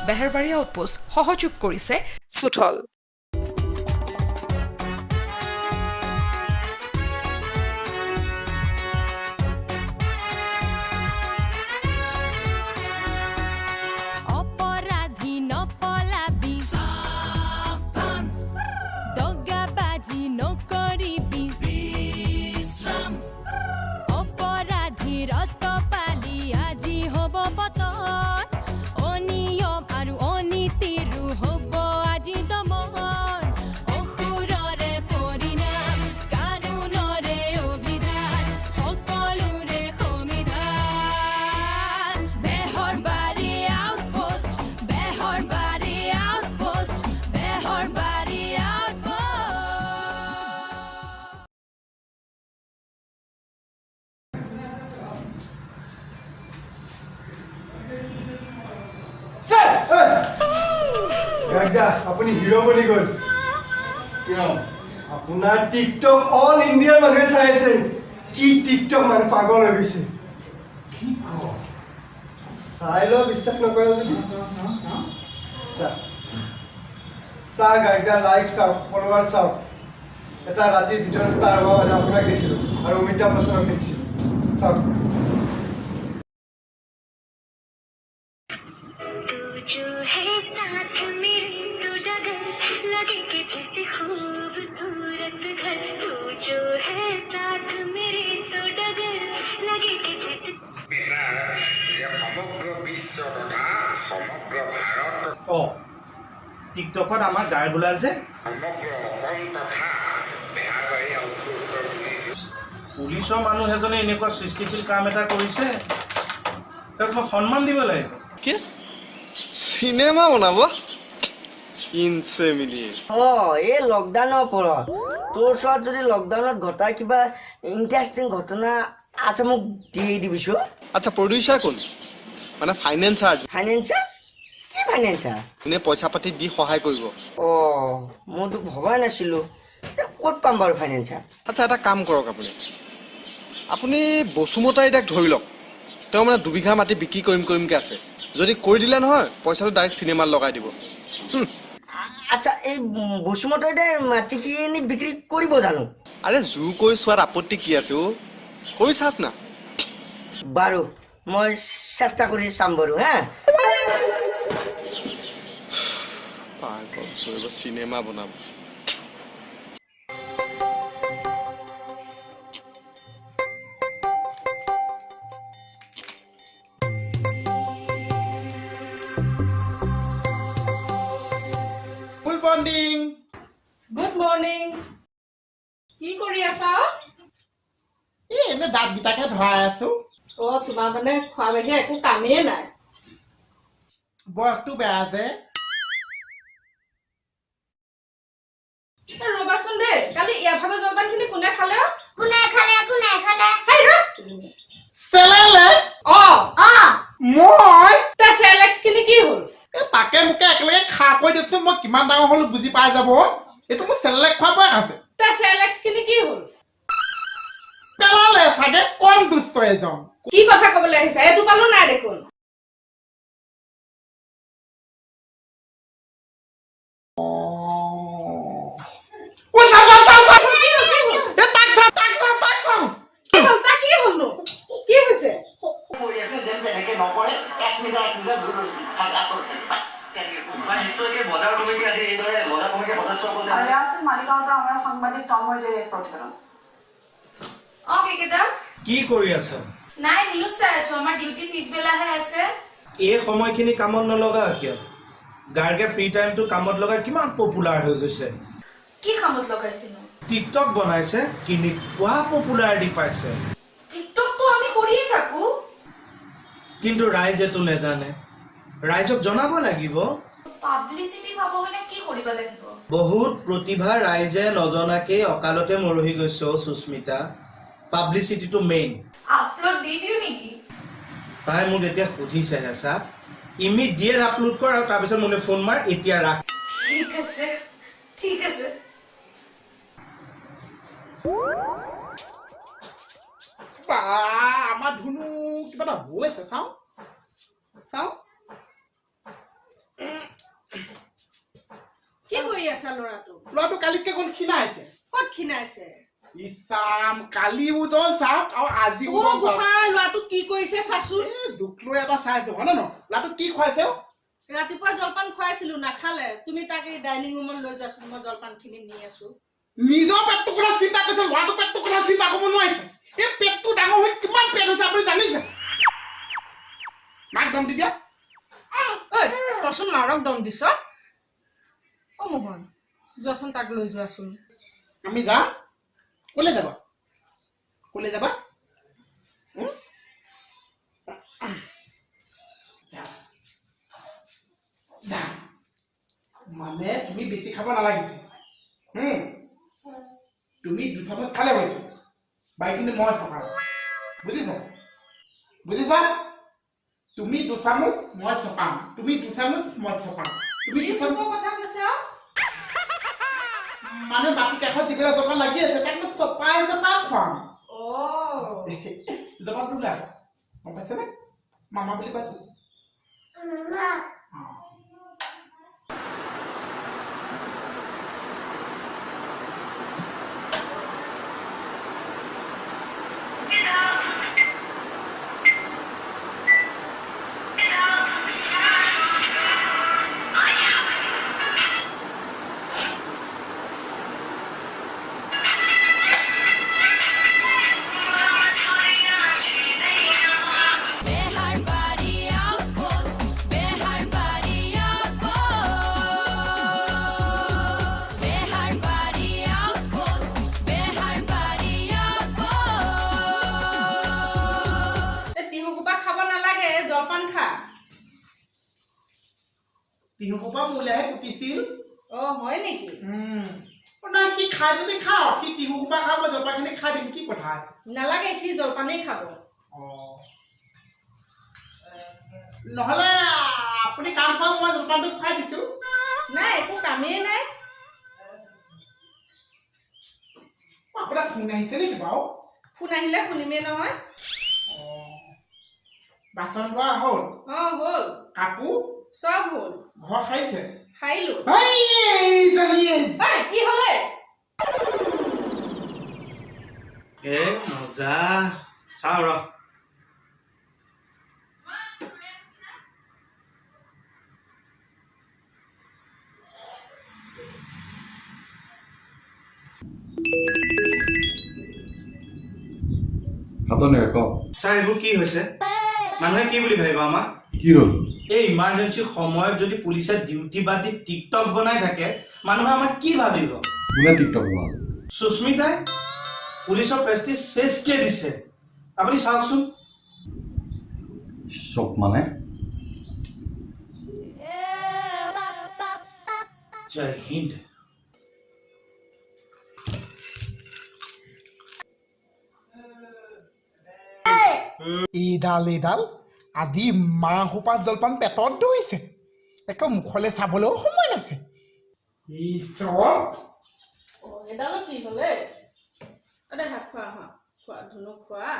বেহেৰবাৰী outpost সহযোগ কৰিছে সুথল। আপুনি হিৰো বনি গ'ল। আপোনাৰ টিকটক অল ইণ্ডিয়াৰ মানুহে চাই আছে। কি টিকটক মানে পাগল হৈ গৈছে। কি কয় চাই ল, বিশ্বাস নকৰে যদি চাওক গাড়ীটা লাইক চাওক, ফলোৱাৰ চাওক। এটা ৰাতিৰ ভিতৰত ষ্টাৰ হোৱা মানে আপোনাক দেখিলোঁ আৰু অমিতাভ বচ্চনক দেখিছিলোঁ। চাওক টিকটকত আমাৰ গায়ক ওলাল যে পুলিচৰ মানুহ এজনে এনেকুৱা সৃষ্টিশীল কাম এটা কৰিছে, তাক মই সন্মান দিব লাগিব। কি চিনেমা বনাব ইনচে মিলি? এই লকডাউনৰ ওপৰত তোৰ ওচৰত যদি লকডাউনত ঘটা কিবা ইণ্টাৰেষ্টিং ঘটনা আছে মোক দি দিবিছো। আচ্ছা প্ৰডিউচাৰ কোন? মানে ফাইনেন্সাৰ? ফাইনেন্সাৰ? কি ফাইনেন্সাৰ? এনে পইচা পাতি দি সহায় কৰিব। মইতো ভবাই নাছিলো। ক'ত পাম বাৰু ফাইনেন্সাৰ? আচ্ছা এটা কাম কৰক, আপুনি বসুমতা আইতাক ধৰি লওক। তেওঁ মানে 2 বিঘা মাটি বিক্ৰী কৰিমকে আছে। যদি কৰি দিলে নহয় পইচাটো ডাইৰেক্ট চিনেমাত লগাই দিব। আচ্ছা এই বসুমতা মাটিখিনি বিক্ৰী কৰিব জানো? আৰে জোৰ কৰি চোৱাত আপত্তি কি আছে? কৰি চাওক না। বাৰু মই চেষ্টা কৰি চাম বাৰু। পাগল চলিব চিনেমা বনাব। Good morning. কি কৰি আছা? এনে দাঁতকেইটাকে ধৰাই আছো। তোমাৰ মানে খোৱা বাহিৰে একো কামেই নাই। বয়সটো বেয়া যে। ৰবাচোন দেই, কালি ইয়াৰ ভাগৰ জলপান খিনি কোনে খালে? মই চেলেক্স খিনি কি হ'ল? তাকে মোকে একেলগে খা কৈ দিছো। মই কিমান ডাঙৰ হলো বুজি পাই যাব। এইটো মোৰ চেলেক খোৱা বয়স আছে। চেলেক্স খিনি কি হ'ল? পেলালে চাগে, কম দুষ্ট এজন। কি কথা কবলৈ আহিছা? এইটো পালো নাই দেখোন। কি কৰি আছ? নাই নিউজ চাই আছো। আমাৰ ডিউটি পিছবেলাহে আছে। এই সময়খিনি কামত নলগা কিয়? গাৰ্গে ফ্ৰী টাইমটো কামত লগাই কিমান পপুলাৰ হৈ গৈছে। কি কামত লগাইছিনো? টিকটক বনাইছে, কেনেকুৱা পপুলাৰিটি পাইছে। টিকটকটো আমি কৰিয়ে থাকো, কিন্তু ৰাইজেতো নেজানে। ৰাইজক জনাব লাগিব। পাব্লিচিটি পাব মানে কি কৰিব লাগিব? বহুত প্ৰতিভা ৰাইজে নজনাকেই অকালতে মৰহি গৈছে। সুস্মিতা, পাব্লিচিটিটো মেইন। আপলোড দি দিও নেকি? তাই মোক এতিয়া সুধিছেহে চা। ইমিডিয়েট আপলোড কৰ আৰু তাৰপিছত মোলৈ ফোন মাৰ। এতিয়া ৰাখ। ঠিক আছে ঠিক আছে। আমাৰ ধুনু কিবা এটা হৈছে। চাওঁ চাওঁ। আছে ল'ৰাটো ল'ৰাটো কালিতকে কোন ক্ষীণাইছে ক'ত ক্ষীণাইছে ইছাম কালি ওজন চাওক আৰু আজি অ ওজন চাওক গোসাঁই ল'ৰাটো কি কৰিছে চাচোন জোখ লৈ এটা চাইছো হয় ন ল'ৰাটো কি খুৱাইছে ৰাতিপুৱা জলপান খুৱাইছিলো নাখালে তুমি তাক এই ডাইনিং ৰুমত লৈ যোৱাচোন মই জলপানখিনি নি আছো নিজৰ পেটটোৰ কথা চিন্তা কৰিছে ল'ৰাটোৰ পেটটোৰ কথা চিন্তা কৰিব নোৱাৰিছে এই পেটটো ডাঙৰ হৈ কিমান পেট হৈছে আপুনি জানিছে মাক দম দি দিয়া ঐ তইচোন মাৰক দম দিছ অ মোহন যোৱাচোন তাক লৈ যোৱাচোন আমি যাম ক'লে যাবা ক'লে যাবা মানে তুমি বেছি খাব নালাগিছে তুমি 2 চামুচ খালে বাইছে বাইখিনি মই চফা বুজিছা বুজিছা তুমি 2 চামুচ মই চপাম তুমি 2 চামুচ মই চপাম তুমি কি চব কথা কৈছে আৰু মানে বাকি কাষত দিবলৈ জপা লাগি আছে তাক মই চপাই খুৱাম অ জপাটো লাগ গম পাইছেনে মামা বুলি কৈছো তিহু কোপা মোলেহে কুটিছিল অ হয় নেকি নাই সি খাই যদি খাওঁ সি তিহু কোপা খাব জলপানখিনি খাই দিম কি কথা আছে নালাগে সি জলপানেই খাব নহ'লে আপুনি কাম কৰক মই জলপানটো খুৱাই দিছোঁ নাই একো কামেই নাই আপোনাৰ ফোন আহিছে নেকি বাৰু ফোন আহিলে শুনিমেই নহয় বাচন ধোৱা হ'ল অ হ'ল কাপোৰ চব হ'ল ঘৰ খাইছে খাইলো কি হলে মজা চাওঁ ৰ ছাৰ এইবোৰ কি হৈছে মানুহে কি বুলি ভাবিব আমাক কি হ'ল এই ইমাৰ্জেঞ্চি সময়ত যদি পুলিচে ডিউটি বাদ দি টিকটক বনাই থাকে মানুহে আমাক কি ভাবিব কোনে টিকটক বনাব সুস্মিতাই পুলিচৰ প্ৰেষ্টিজ চেচকে দিছে আপুনি চাওকচোন চব মানে জয় হিন্দ এইডাল আজি মাহোপা জলপান পেটত ধৰিছে একে মুখলৈ চাবলৈও সময় নাছে এডালো কি হলে দে হাত খোৱা খোৱা ধুনু খোৱা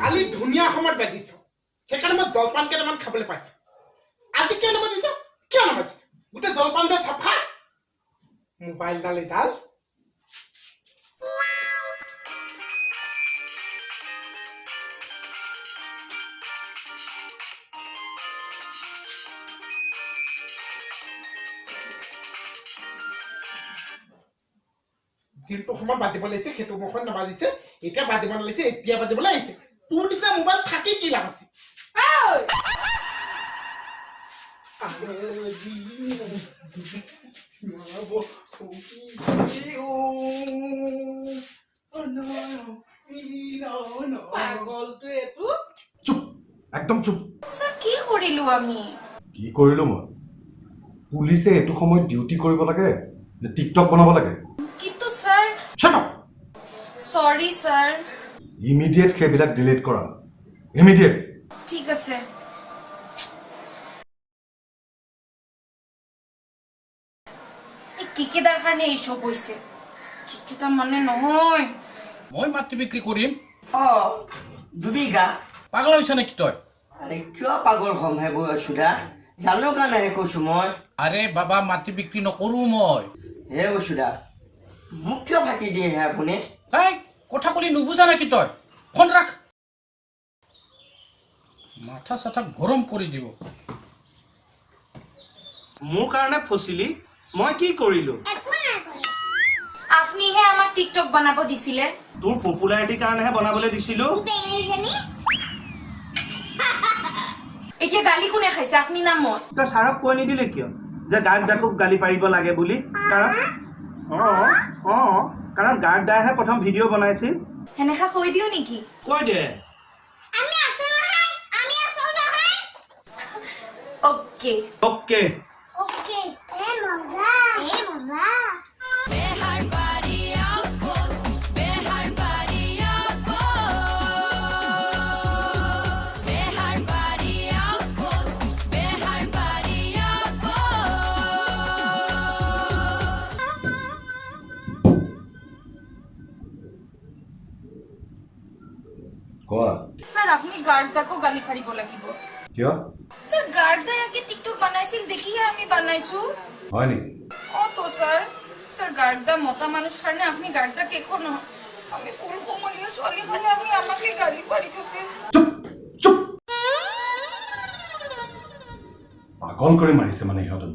কালি ধুনীয়া সময়ত বাজিছ সেইকাৰণে মই জলপান কেইটামান খাবলৈ পাইছো আজি কিয় নাবাজিছ কিয় নাবাজিছ গোটেই জলপান দে চাফা মোবাইলডাল এডাল যিটো সময়ত বাজিব লাগিছে সেইটো মুখত নাবাজিছে এতিয়া বাজিব নালাগিছে এতিয়া বাজিবলৈ আহিছে তোৰ নিচিনা মোবাইল থাকি কি লাভ আছে পাগলটো এইটো চুপ একদম চুপ স্যার কি করিলো আমি কি কৰিলো মই পুলিচে এইটো সময়ত ডিউটি কৰিব লাগে নে টিকটক বনাব লাগে কিন্তু স্যাৰ Shut up! সৰি স্যাৰ ইমিডিয়েট সেইবিলাক ডিলিট কৰা ইমিডিয়েট ঠিক আছে কিকেটাৰ কাৰণে এইসব হৈছে কিকেটা মানে নহয় মই মাটি বিক্ৰী কৰিম অ 2 বিঘা পাগলা হৈছে নেকি তই আৰে কিয় পাগল হম হে বসুধা জানো কাৰণেহে কৈছো মই আৰে বাবা মাটি বিক্ৰী নকৰো মই হে বসুধা মোক কিয় ফাঁকি দিয়ে হে আপুনি এই কথা কলি নুবুজা নেকি তই ফোন ৰাখ মাথা চাথা গৰম কৰি দিব মোৰ কাৰণে ফচিলি মই কি কৰিলো আপনিহে আমাক টিকটক বনাব দিছিলে তোৰ পপুলাৰিটিৰ কাৰণেহে বনাবলৈ দিছিলো এতিয়া গালি কোনে খাইছে আপনি না মই তই ছাৰক কৈ নিদিলে কিয় যে গায়ক গালি পাৰিব লাগে বুলি কাৰণ কাৰণ গায়ক দাইহে প্ৰথম ভিডিঅ' বনাইছিল হেনেকা কৈ দিও নেকি কৈ দে ওকে অ'কে কোৱা স্যাৰ আপনি গাৰ্ডদাকো গালি ফাৰিব লাগিব কিয় স্যার গার্ডদাই আগে টিকটক বানাইছিল দেখিহে আমি বানাইছো হয় নেকি ও তো স্যার স্যার গার্ডদা মতা মানুষ কাৰণে আপনি গাৰ্ডদা কেখন আমি ফুল কোমলীয়া ছোৱালী কাৰণে আপনি আমাকে গালি পাৰি থাকে চুপ চুপ পাগল কৰি মাৰিছে মানে ইহঁতে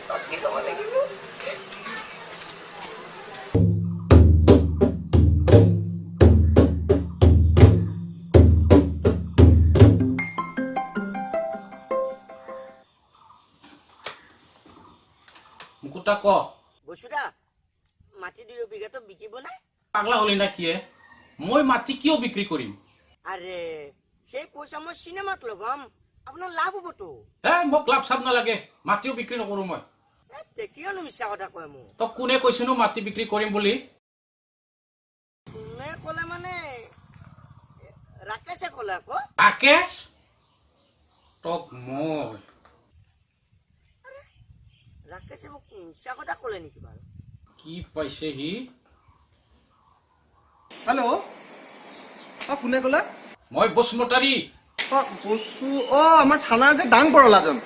সত্যি ক'ব লাগিব মুকুতা ক বসুধা মাটি 2 বিঘাটো বিকিব না পাগলা হলি না কিয়ে মই মাটি কিয় বিক্ৰী কৰিম আৰে সেই পয়সা মই সিনেমাত লগাম আপোনাৰ লাভ হবতো মোক লাভ চাপ নালাগে মাটিও বিক্ৰী নকৰো মই তে কিয়নো মিছা কথা কয় মোক তই কোনে কৈছিনো মাটি বিক্ৰী কৰিম বুলি কোনে ক'লে মানে ৰাকেশে ক'লে আকৌ ৰাকেশ তক মই ৰাকেশে মোক মিছা কথা ক'লে নেকি বাৰু কি পাইছে সি হেল্ল' কোনে ক'লে মই বসুমতাৰী বস্তু আমাৰ থানাৰ যে ডাং বৰলাজন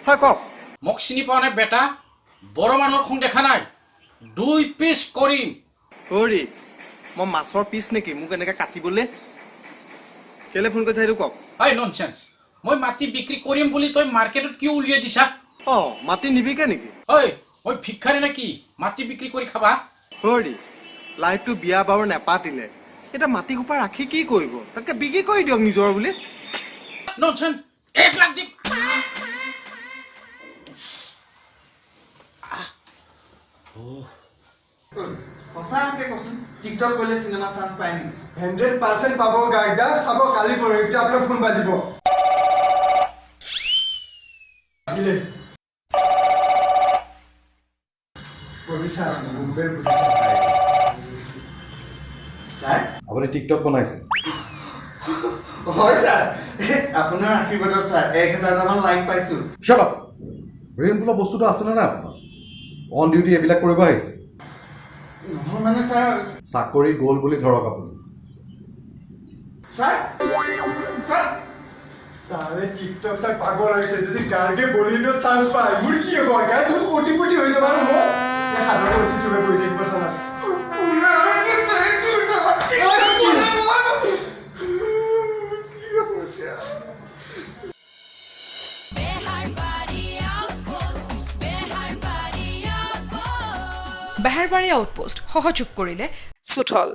হয় কওক মোক চিনি পোৱা নাই বেটা বড় মানুহৰ খং দেখা নাই 2 পিচ কৰিম হৰি মই মাছৰ পিচ নেকি মোক এনেকে কাটিবলৈ কেলে ফোন কৰিছা সেইটো কওক হয় ননসেন্স মই মাটি বিক্ৰী কৰিম বুলি তই মাৰ্কেটত কিয় উলিয়াই দিছা মাটি নিবিকে নেকি হয় মই ভিক্ষাৰী নেকি মাটি বিক্ৰী কৰি খাবা হৰি লাইফটো বিয়া বাৰু নেপাতিলে এটা মাটি কোপা ৰাখি কি কৰিব তাতকে বিক্ৰী কৰি দিয়ক নিজৰ বুলি ননসেন্স 1 লাখ দিম সঁচাকে কচোন টিকটক কৰিলে চিনেমা চান্স পায় নেকি 100% পাব গাইডা চাব কালি পৰহিতে আপোনাৰ ফোন বাজিব আহিলে পবিছা মুম্বাইৰ পবিছা ছাৰ আপুনি টিকটক বনাইছে হয় ছাৰ আপোনাৰ আশীৰ্বাদত ছাৰ 1000টামান লাইক পাইছোঁ Shut up! ব্ৰেইন বোলা বস্তুটো আছেনে নাই আপোনাৰ অন ডিউটি এইবিলাক কৰিব আহিছে নহয় মানে ছাৰ চাকৰি গ'ল বুলি ধৰক আপুনি ছাৰ ছাৰ সাৰে টিকটক সাৰ পাগল হয়েছে যদি গাৰ্গে বলিউডত চান্স পায় মোৰ কি হ'ব গাই তো কোটি হৈ যাব আৰু মই হাতৰ বস্তুটো হৈ গৈ থাকিব চানা বেহাৰবাৰী আউটপোষ্ট সহযোগ কৰিলে সুথল